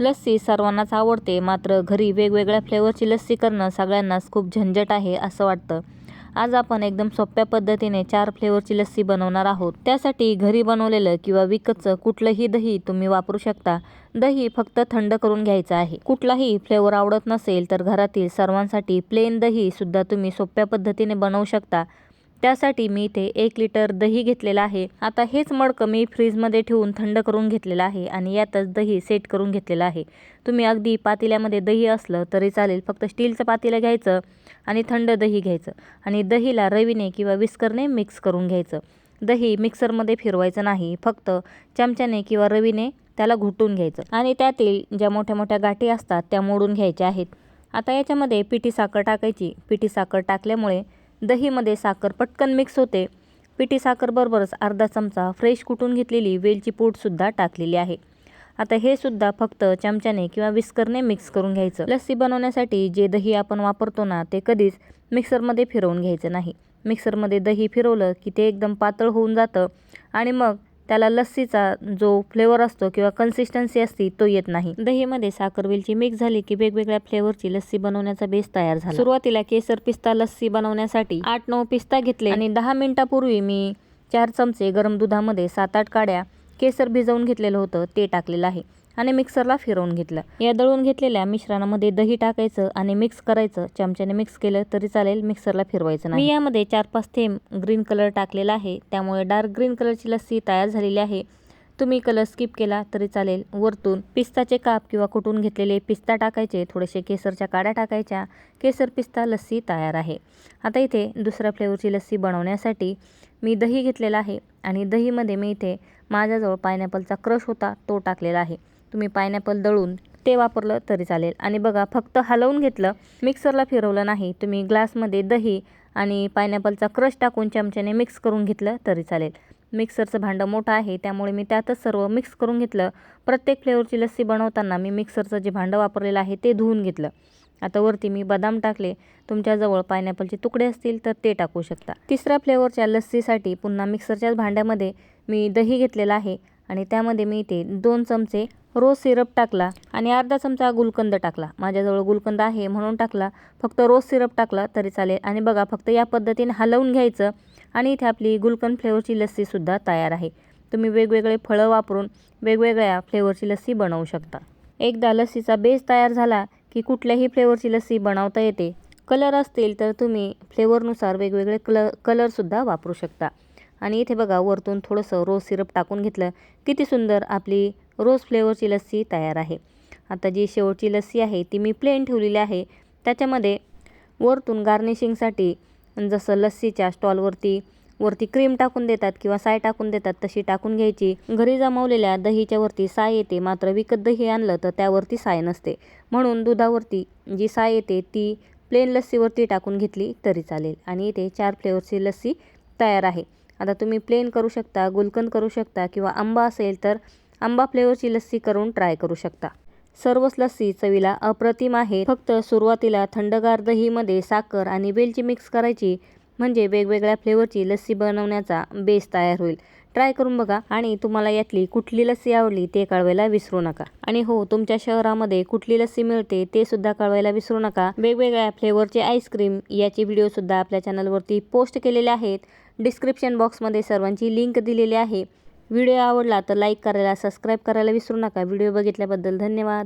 लस्सी सर्वांनाच आवडते, मात्र घरी वेगवेगळ्या फ्लेवरची लस्सी करणं सगळ्यांनाच खूप झंझट आहे असं वाटतं. आज आपण एकदम सोप्या पद्धतीने 4 फ्लेवरची लस्सी बनवणार आहोत. त्यासाठी घरी बनवलेलं किंवा विकतचं कुठलंही दही तुम्ही वापरू शकता. दही फक्त थंड करून घ्यायचं आहे. कुठलाही फ्लेवर आवडत नसेल तर घरातील सर्वांसाठी प्लेन दही सुद्धा तुम्ही सोप्या पद्धतीने बनवू शकता. त्यासाठी मी इथे 1 लिटर दही घेतलेलं आहे. आता हेच मडकं मी फ्रीजमध्ये ठेवून थंड करून घेतलेलं आहे आणि यातच दही सेट करून घेतलेलं आहे. तुम्ही अगदी पातेल्यामध्ये दही असलं तरी चालेल, फक्त स्टीलचं पातेलं घ्यायचं आणि थंड दही घ्यायचं आणि दहीला रवीने किंवा विस्करने मिक्स करून घ्यायचं. दही मिक्सरमध्ये फिरवायचं नाही, फक्त चमच्याने किंवा रवीने त्याला घुटून घ्यायचं आणि त्यातील ज्या मोठ्या मोठ्या गाठी असतात त्या मोडून घ्यायच्या आहेत. आता याच्यामध्ये पिठी साखर टाकायची. पिठी साखर टाकल्यामुळे दहीमध्ये साखर पटकन मिक्स होते. पिठी साखरबरोबरच अर्धा चमचा फ्रेश कुटून घेतलेली वेलची पूडसुद्धा टाकलेली आहे. आता हे सुद्धा फक्त चमच्याने किंवा विस्करने मिक्स करून घ्यायचं. लस्सी बनवण्यासाठी जे दही आपण वापरतो ना, ते कधीच मिक्सरमध्ये फिरवून घ्यायचं नाही. मिक्सरमध्ये दही फिरवलं की ते एकदम पातळ होऊन जातं आणि मग त्याला लस्सीचा जो फ्लेवर असतो किंवा कन्सिस्टन्सी असते तो येत नाही. दहीमध्ये साखर वेलची मिक्स झाली की वेगवेगळ्या फ्लेवरची लस्सी बनवण्याचा बेस तयार झाला. सुरुवातीला केसर पिस्ता लस्सी बनवण्यासाठी 8-9 पिस्ता घेतले आणि 10 मिनिटापूर्वी मी 4 चमचे गरम दुधामध्ये 7-8 काड्या केसर भिजवून घेतलेलं होतं ते टाकलेलं आहे आणि मिक्सरला फिरवून घेतलं. या दळून घेतलेल्या मिश्रणामध्ये दही टाकायचं आणि मिक्स करायचं. चमच्याने मिक्स केलं तरी चालेल, मिक्सरला फिरवायचं नाही. मी यामध्ये 4-5 थेंब ग्रीन कलर टाकलेला आहे, त्यामुळे डार्क ग्रीन कलरची लस्सी तयार झालेली आहे. तुम्ही कलर स्किप केला तरी चालेल. वरतून पिस्ताचे काप किंवा कुटून घेतलेले पिस्ता टाकायचे, थोडेसे केसरच्या काड्या टाकायच्या. केसर पिस्ता लस्सी तयार आहे. आता इथे दुसऱ्या फ्लेवरची लस्सी बनवण्यासाठी मी दही घेतलेला आहे आणि दहीमध्ये मी इथे माझ्याजवळ पायनॅपलचा क्रश होता तो टाकलेला आहे. तुम्ही पायनॅपल दळून ते वापरलं तरी चालेल आणि बघा फक्त हलवून घेतलं, मिक्सरला फिरवलं नाही. तुम्ही ग्लासमध्ये दही आणि पायनॅपलचा क्रश टाकून चमच्याने मिक्स करून घेतलं तरी चालेल. मिक्सरचं भांडं मोठं आहे त्यामुळे मी त्यातच सर्व मिक्स करून घेतलं. प्रत्येक फ्लेवरची लस्सी बनवताना मी मिक्सरचं जे भांडं वापरलेलं आहे ते धुवून घेतलं. आता वरती मी बदाम टाकले. तुमच्याजवळ पायनॅपलचे तुकडे असतील तर ते टाकू शकता. तिसऱ्या फ्लेवरच्या लस्सीसाठी पुन्हा मिक्सरच्याच भांड्यामध्ये मी दही घेतलेला आहे आणि त्यामध्ये मी इथे 2 चमचे रोज सिरप टाकला आणि अर्धा चमचा गुलकंद टाकला. माझ्याजवळ गुलकंद आहे म्हणून टाकला. फक्त रोज सिरप टाकला तरी चालेल आणि बघा फक्त या पद्धतीने हलवून घ्यायचं आणि इथे आपली गुलकंद फ्लेवरची लस्सीसुद्धा तयार आहे. तुम्ही वेगवेगळे फळं वापरून वेगवेगळ्या फ्लेवरची लस्सी बनवू शकता. एकदा लस्सीचा बेस तयार झाला की कुठल्याही फ्लेवरची लस्सी बनवता येते. कलर असतील तर तुम्ही फ्लेवरनुसार वेगवेगळे कलरसुद्धा वापरू शकता. आणि इथे बघा वरतून थोडंसं रोज सिरप टाकून घेतलं. किती सुंदर आपली रोज फ्लेवरची लस्सी तयार आहे. आता जी शेवटची लस्सी आहे ती मी प्लेन ठेवलेली आहे. त्याच्यामध्ये वरतून गार्निशिंगसाठी जसं लस्सीच्या स्टॉलवरती क्रीम टाकून देतात किंवा साय टाकून देतात तशी टाकून घ्यायची. घरी जमवलेल्या दहीच्या वरती साय येते, मात्र विकत दही आणलं तर त्यावरती साय नसते. म्हणून दुधावरती जी साय येते ती प्लेन लस्सीवरती टाकून घेतली तरी चालेल आणि इथे 4 फ्लेवरची लस्सी तयार आहे. आता तुम्ही प्लेन करू शकता, गुलकंद करू शकता किंवा आंबा असेल तर आंबा फ्लेवरची लस्सी करून ट्राय करू शकता. सर्वच लस्सी चवीला अप्रतिम आहे. फक्त सुरुवातीला थंडगार दहीमध्ये साखर आणि वेलची मिक्स करायची, म्हणजे वेगवेगळ्या फ्लेवरची लस्सी बनवण्याचा बेस तयार होईल. ट्राय करून बघा आणि तुम्हाला यातली कुठली लस्सी आवडली ते कळवायला विसरू नका. आणि हो, तुमच्या शहरामध्ये कुठली लस्सी मिळते ते सुद्धा कळवायला विसरू नका. वेगवेगळ्या फ्लेवरचे आईस्क्रीम याची व्हिडिओसुद्धा आपल्या चॅनलवरती पोस्ट केलेले आहेत. डिस्क्रिप्शन बॉक्समध्ये सर्वांची लिंक दिलेली आहे. व्हिडिओ आवडला तर लाईक करायला, सबस्क्राईब करायला विसरू नका. व्हिडिओ बघितल्याबद्दल धन्यवाद.